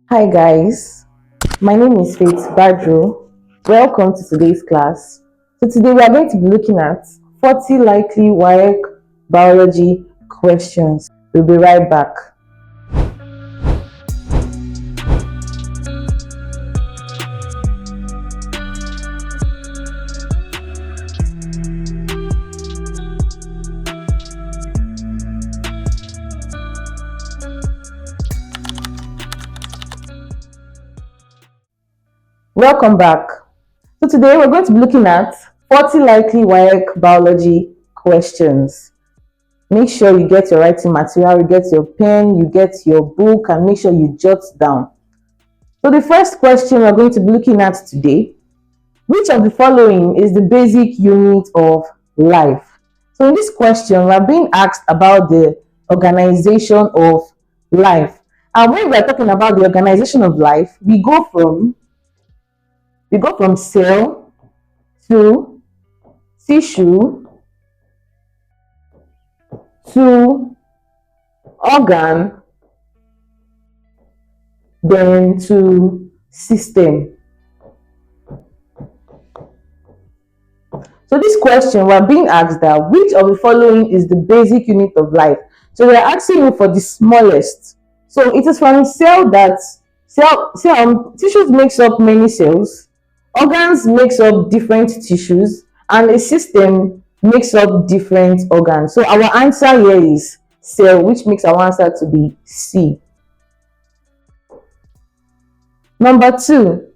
Hi guys, my name is Faith Badru. Welcome to today's class. So today we are going to be looking at 40 likely WAEC biology questions. We'll be right back. Welcome back. So today we're going to be looking at 40 likely WAEC biology questions. Make sure you get your writing material, you get your pen, you get your book, and make sure you jot down. So the first question we're going to be looking at today: which of the following is the basic unit of life? So in this question, we are being asked about the organization of life. And when we are talking about the organization of life, we go from cell to tissue to organ, then to system. So this question, we're being asked that which of the following is the basic unit of life? So we're asking you for the smallest. So it is from cell that tissues makes up many cells, organs makes up different tissues, and a system makes up different organs. So our answer here is cell, which makes our answer to be C. Number 2,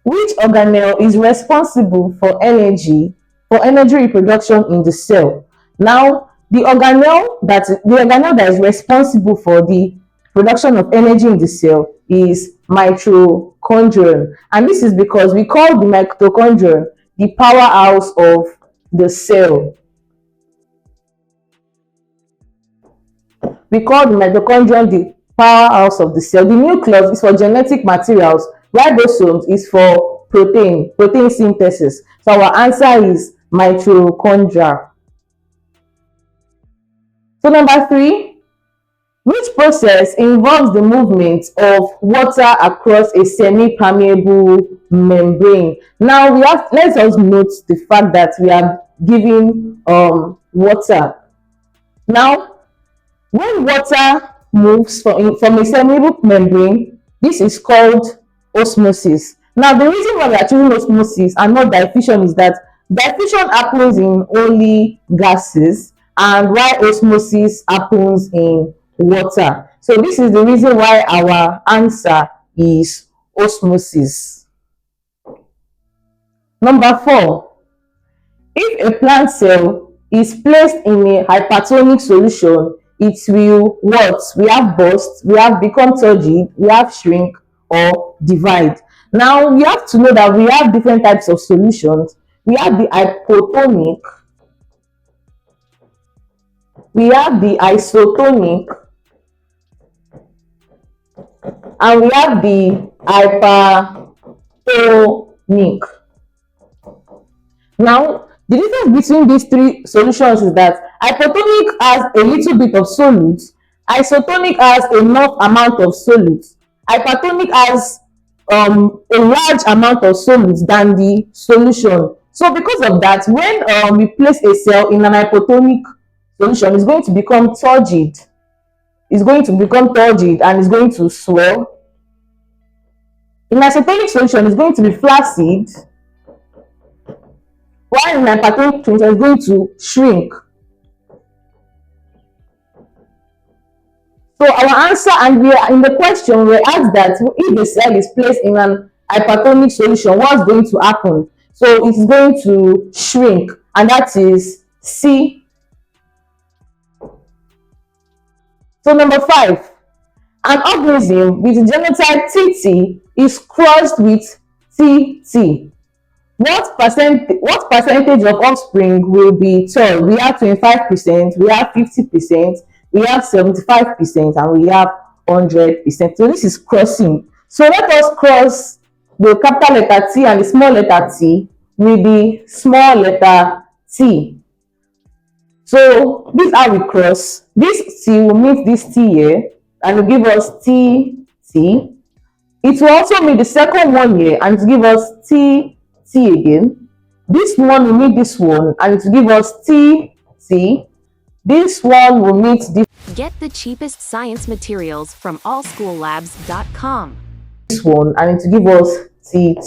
which organelle is responsible for energy reproduction in the cell? Now, the organelle that is responsible for the production of energy in the cell is mitochondrion, and this is because we call the mitochondrion the powerhouse of the cell. We call the mitochondrion the powerhouse of the cell. The nucleus is for genetic materials, ribosomes is for protein synthesis. So our answer is mitochondria. So number 3, which process involves the movement of water across a semi-permeable membrane? Now let us note the fact that we are giving water. Now, when water moves from a semi-permeable membrane, this is called osmosis. Now, the reason why we are choosing osmosis and not diffusion is that diffusion happens in only gases, and while osmosis happens in water. So this is the reason why our answer is osmosis. Number 4, if a plant cell is placed in a hypertonic solution, it will what? We have burst, we have become turgid, we have shrink, or divide. Now we have to know that we have different types of solutions. We have the hypotonic, we have the isotonic, and we have the hypertonic. Now, the difference between these three solutions is that hypotonic has a little bit of solutes, isotonic has enough amount of solutes, hypertonic has a large amount of solutes than the solution. So because of that, when we place a cell in an hypotonic solution, it's going to become turgid. It's going to become turgid and it's going to swell. In isotonic solution, it's going to be flaccid, while in hypertonic solution is going to shrink. So our answer, and we are in the question, we asked that if the cell is placed in an hypertonic solution, what's going to happen? So it's going to shrink, and that is C. So number 5, an organism with genotype TT is crossed with TT. What percentage of offspring will be tall? We have 25%, we have 50%, we have 75%, and we have 100%. So this is crossing. So let us cross the capital letter T and the small letter t with the small letter t. So this is how we cross. This T will meet this T here and will give us T, T. It will also meet the second one here and to give us T again. This one will meet this one and it will give us T. This one will meet this. Get the cheapest science materials from allschoollabs.com. This one and it will give us T.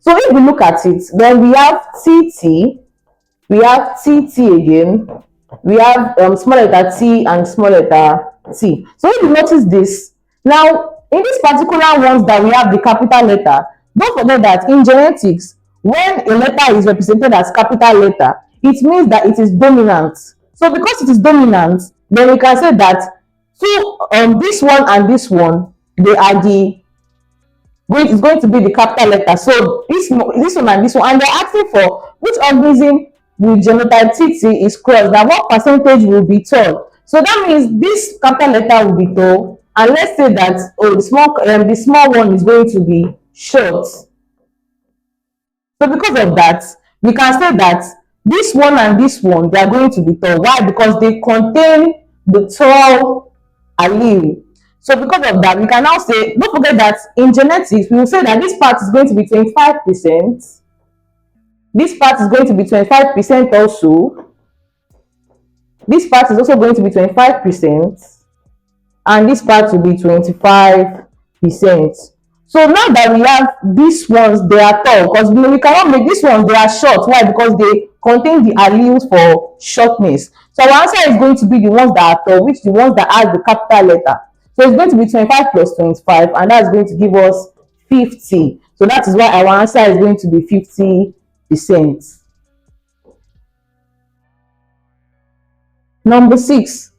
So if we look at it, then we have TT, we have TT again, we have small letter T and small letter T. So if you notice this, now in this particular ones that we have the capital letter, don't forget that in genetics, when a letter is represented as capital letter, it means that it is dominant. So because it is dominant, then we can say that this one and this one, they are it's going to be the capital letter. So this one and this one, and they're asking for which organism with genotype TT is crossed. Now what percentage will be tall? So that means this capital letter will be tall, and let's say that the small one is going to be short. So because of that, we can say that this one and this one, they are going to be tall. Why? Because they contain the tall allele. So because of that, we can now say, don't forget that in genetics, we will say that this part is going to be 25%. This part is going to be 25% also. This part is also going to be 25%. And this part will be 25%. So now that we have these ones, they are tall, because we cannot make these ones, they are short. Why? Because they contain the alleles for shortness. So our answer is going to be the ones that are tall, which the ones that have the capital letter. So it's going to be 25 plus 25, and that's going to give us 50. So that is why our answer is going to be 50%. Number 6.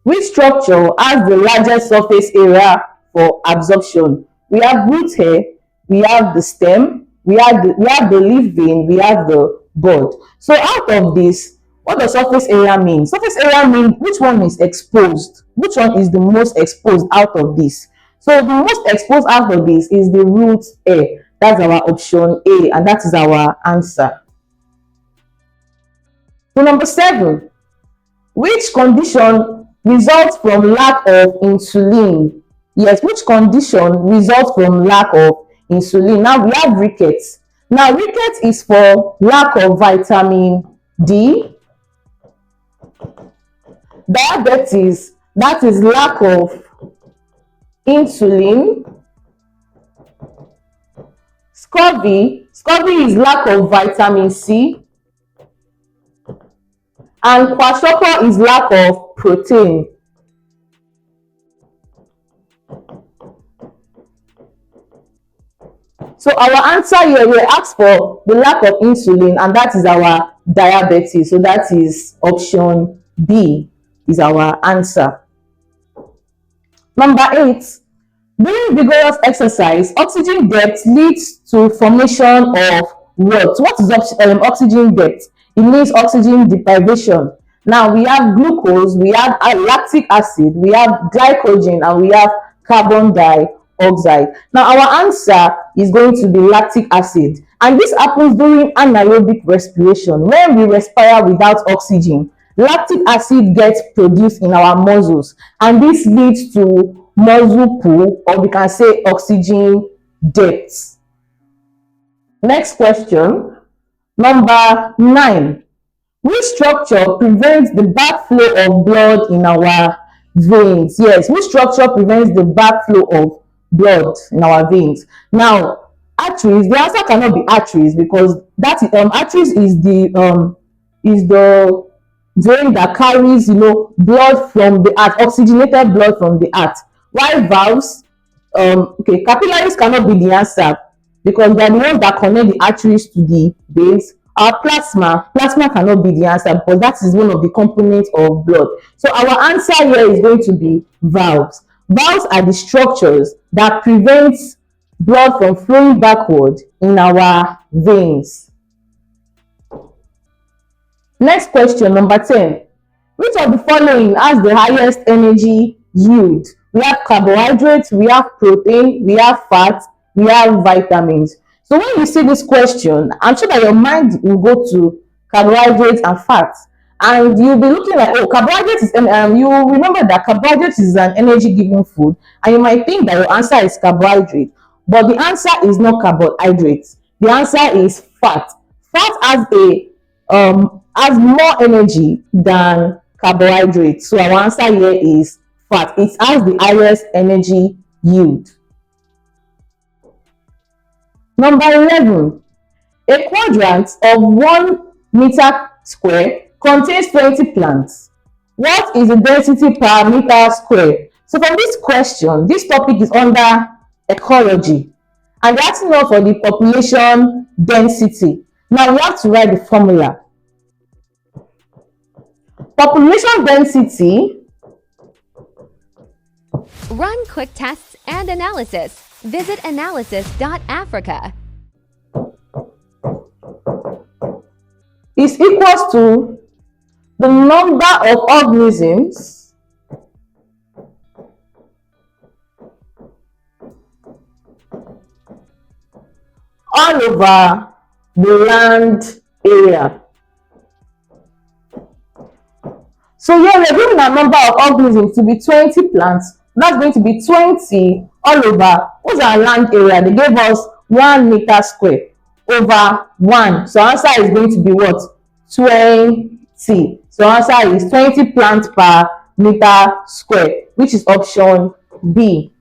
Which structure has the largest surface area for absorption? We have root hair, we have the stem, we have the leaf vein, we have the bud. So out of this, what does surface area mean? Surface area means which one is exposed, which one is the most exposed out of this. So the most exposed out of this is the root hair. That's our option A, and that is our answer. So number 7, which condition results from lack of insulin? Yes, which condition results from lack of insulin? Now we have rickets. Now rickets is for lack of vitamin D. Diabetes, that is lack of insulin. Scurvy is lack of vitamin C. And kwashiorkor is lack of protein. So our answer here, we ask for the lack of insulin, and that is our diabetes. So that is option B is our answer. Number 8, during vigorous exercise, oxygen depth leads to formation of what? What is oxygen depth? It means oxygen deprivation. Now we have glucose, we have lactic acid, we have glycogen, and we have carbon dioxide. Now our answer is going to be lactic acid, and this happens during anaerobic respiration. When we respire without oxygen, lactic acid gets produced in our muscles, and this leads to muscle pull, or we can say oxygen depth. Next question, number 9. Which structure prevents the backflow of blood in our veins? Yes, which structure prevents the backflow of blood in our veins? Now, arteries, the answer cannot be arteries, because that arteries is the vein that carries blood from the heart, oxygenated blood from the heart. While valves, capillaries cannot be the answer, because they are the ones that connect the arteries to the veins. Our plasma cannot be the answer, because that is one of the components of blood. So our answer here is going to be valves. Valves are the structures that prevent blood from flowing backward in our veins. Next question, number 10. Which of the following has the highest energy yield? We have carbohydrates, we have protein, we have fat, we have vitamins. So when you see this question, I'm sure that your mind will go to carbohydrates and fats. and you'll be looking like, oh, carbohydrates is you remember that carbohydrates is an energy giving food, and you might think that your answer is carbohydrate, but the answer is not carbohydrates. The answer is fat. Fat has more energy than carbohydrates. So our answer here is fat. It has the highest energy yield. Number 11. A quadrant of 1 meter square contains 20 plants. What is the density per meter square? So from this question, this topic is under ecology, and that's not for the population density. Now we have to write the formula. Population density Run quick tests and analysis. Visit analysis.africa. is equals to the number of organisms all over the land area. So here we're given a number of organisms to be 20 plants. That's going to be 20 all over. What's our land area? They gave us 1 meter square over 1. So answer is going to be what? 20. So answer is 20 plants per meter square, which is option B.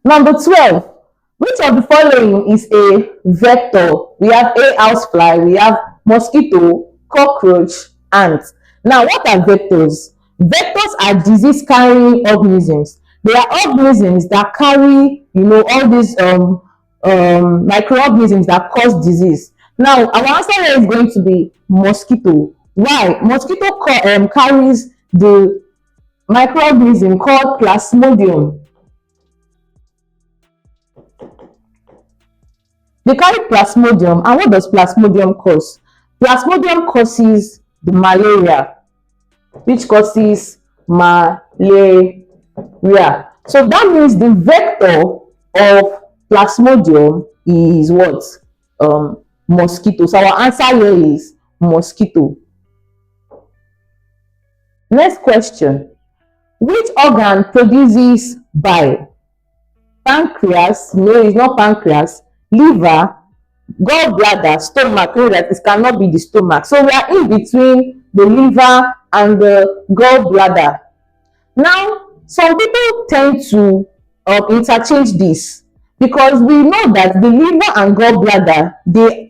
Number 12. Which of the following is a vector? We have a housefly, we have mosquito, cockroach, ant. Now, what are vectors? Vectors are disease-carrying organisms. They are organisms that carry, all these microorganisms that cause disease. Now, our answer here is going to be mosquito. Why? Mosquito carries the microorganism called Plasmodium. They carry Plasmodium, and what does Plasmodium cause? Plasmodium causes the malaria, which causes malaria. So that means the vector of Plasmodium is what? Mosquito. So our answer here is mosquito. Next question. Which organ produces bile? Pancreas? No, it's not pancreas. Liver, gallbladder, stomach. No, that it cannot be the stomach. So we are in between the liver and the gallbladder. Now, some people tend to interchange this, because we know that the liver and gallbladder, the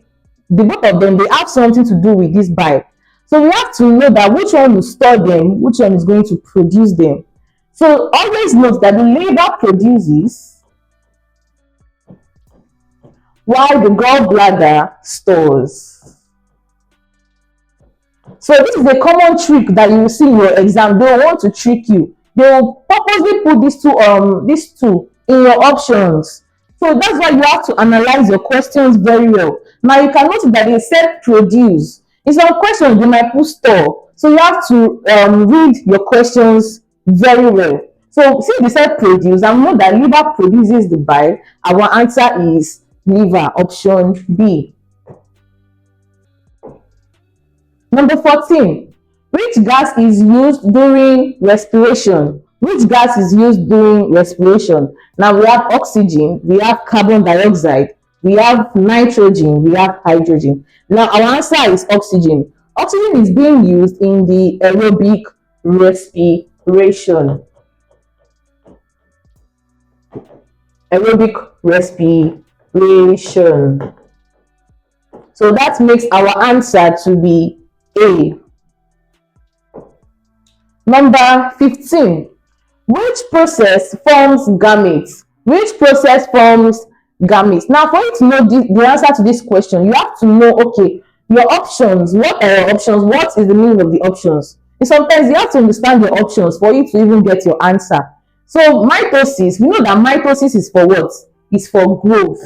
both of them, they have something to do with this bile. So we have to know that which one will store them, which one is going to produce them. So always note that the liver produces, while the gallbladder stores. So this is a common trick that you will see in your exam. They will want to trick you. They will purposely put these two in your options. So that's why you have to analyze your questions very well. Now you can notice that they said produce. In some questions they might put store. So you have to read your questions very well. So since they said produce, and we know that liver produces the bile, our answer is liver, option B. Number 14. Which gas is used during respiration? Which gas is used during respiration? Now we have oxygen, we have carbon dioxide, we have nitrogen, we have hydrogen. Now our answer is oxygen. Oxygen is being used in the aerobic respiration. Aerobic respiration. So that makes our answer to be A. Number 15. Which process forms gametes? Which process forms gametes? Now, for you to know the answer to this question, you have to know, okay, your options. What are your options? What is the meaning of the options? And sometimes you have to understand your options for you to even get your answer. So mitosis, we know that mitosis is for what? It's for growth.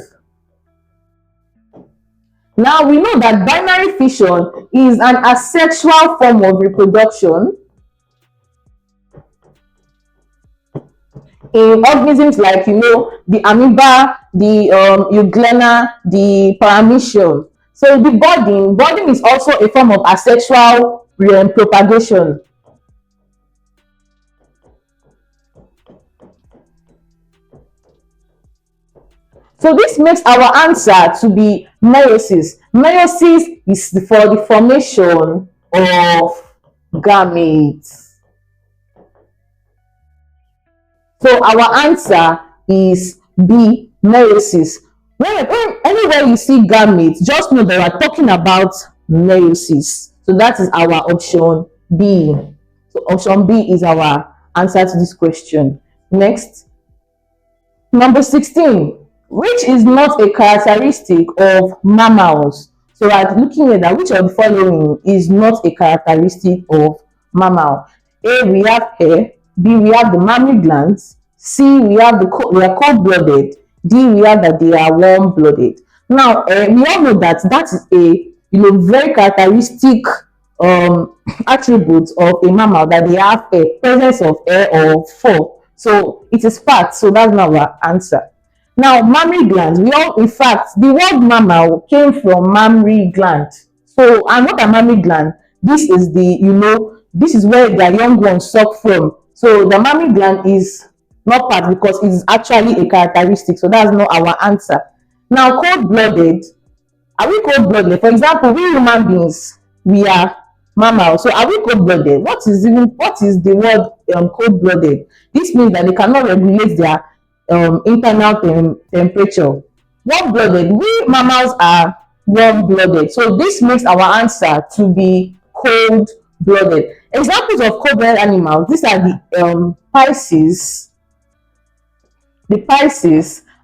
Now we know that binary fission is an asexual form of reproduction in organisms like, the amoeba, the euglena, the paramecium. So the budding is also a form of asexual propagation. So this makes our answer to be meiosis. Meiosis is for the formation of gametes. So our answer is B, meiosis. Anywhere you see gametes, just know that we're talking about meiosis. So that is our option B. So option B is our answer to this question. Next, number 16. Which is not a characteristic of mammals? So we're looking at that. Which of the following is not a characteristic of mammal? A, we have hair. B, we have the mammary glands. C, we are cold-blooded. D, we have that they are warm-blooded. Now, we all know that that is a very characteristic attribute of a mammal, that they have a presence of hair or fur. So it is fat. So that's not our answer. Now, mammary glands, in fact, the word mammal came from mammary gland. So, and what a mammary gland? This is this is where the young ones suck from. So, the mammary gland is not part because it is actually a characteristic. So, that's not our answer. Now, cold-blooded, are we cold-blooded? For example, we human beings, we are mammals. So, are we cold-blooded? What is the word cold-blooded? This means that they cannot regulate their internal temperature. Warm-blooded, we mammals are warm-blooded. So this makes our answer to be cold-blooded. Examples of cold-blooded animals, these are the Pisces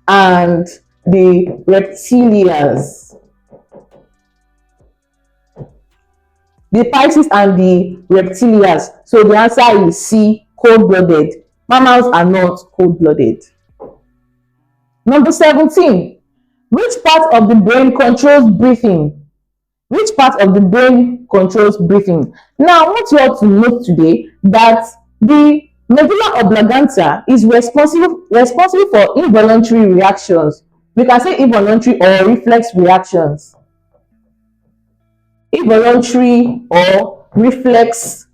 and the reptilians. The Pisces and the reptilians. So the answer is C, cold-blooded. Mammals are not cold-blooded. Number 17. Which part of the brain controls breathing? Which part of the brain controls breathing? Now, I want you all to note today that the medulla oblongata is responsible for involuntary reactions. We can say involuntary or reflex reactions. Involuntary or reflex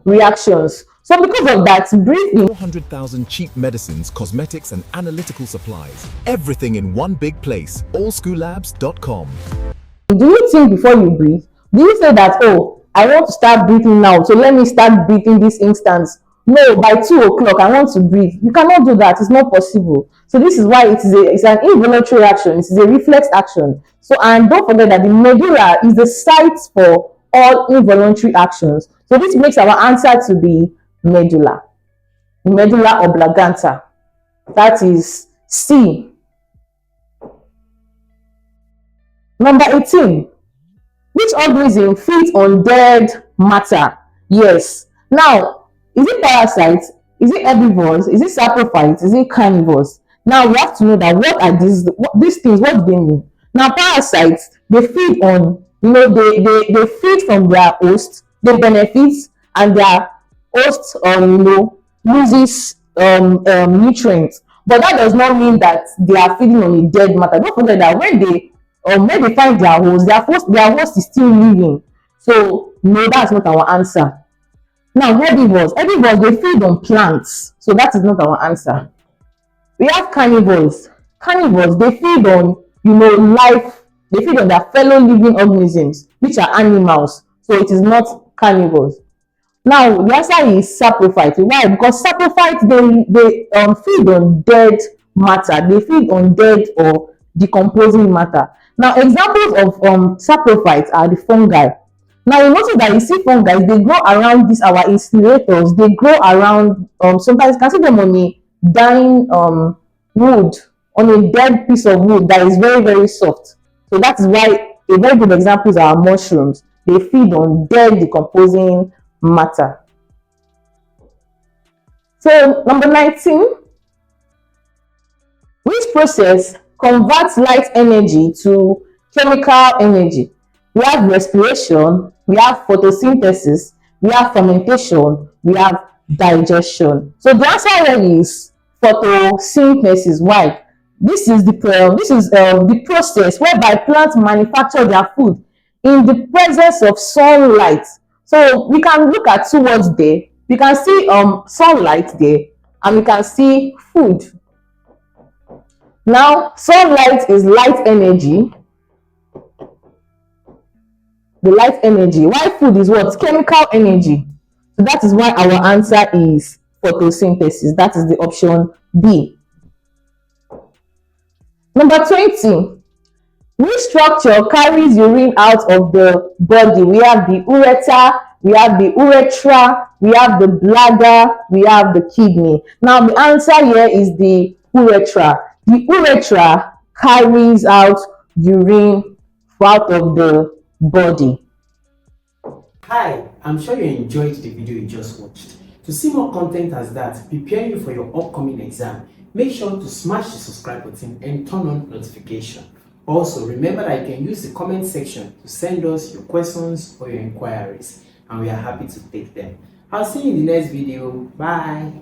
reactions. So because of that, breathing. 400,000 cheap medicines, cosmetics, and analytical supplies. Everything in one big place. allschoolabs.com. Do you think before you breathe? Do you say that, oh, I want to start breathing now, so let me start breathing this instance? No, by 2 o'clock, I want to breathe. You cannot do that. It's not possible. So this is why it's an involuntary action. It's a reflex action. So, and don't forget that the medulla is the site for all involuntary actions. So this makes our answer to be medulla oblongata. That is C. Number 18. Which organism feeds on dead matter? Yes. Now, is it parasites? Is it herbivores? Is it saprophytes? Is it carnivores? Now we have to know that what are these things? What do they mean? Now, parasites, they feed on, they feed from their host, they benefit, and their host loses nutrients. But that does not mean that they are feeding on a dead matter. Don't forget that when they find their host is still living. So no, that's not our answer. Now, herbivores, they feed on plants. So that is not our answer. We have carnivores. Carnivores, they feed on life. They feed on their fellow living organisms, which are animals. So it is not carnivores. Now, the answer is saprophytes. Why? Because saprophytes, they feed on dead matter. They feed on dead or decomposing matter. Now, examples of saprophytes are the fungi. Now, you notice that you see fungi, they grow around our incinerators. They grow around, sometimes you can see them on a dying wood, on a dead piece of wood that is very, very soft. So that is why a very good example are mushrooms. They feed on dead decomposing matter. So number 19, which process converts light energy to chemical energy? We have respiration, we have photosynthesis, we have fermentation, we have digestion. So the answer here is photosynthesis. Why? the process whereby plants manufacture their food in the presence of sunlight. So we can look at two words there. We can see sunlight there, and we can see food. Now sunlight is light energy, the light energy, while food is what? Chemical energy. So that is why our answer is photosynthesis. That is the option B. Number 20. Which structure carries urine out of the body? We have the ureter, we have the urethra, we have the bladder, we have the kidney. Now the answer here is the urethra. The urethra carries out urine out of the body. Hi, I'm sure you enjoyed the video you just watched. To see more content as that, preparing you for your upcoming exam, make sure to smash the subscribe button and turn on notification. Also, remember that you can use the comment section to send us your questions or your inquiries, and we are happy to take them. I'll see you in the next video. Bye.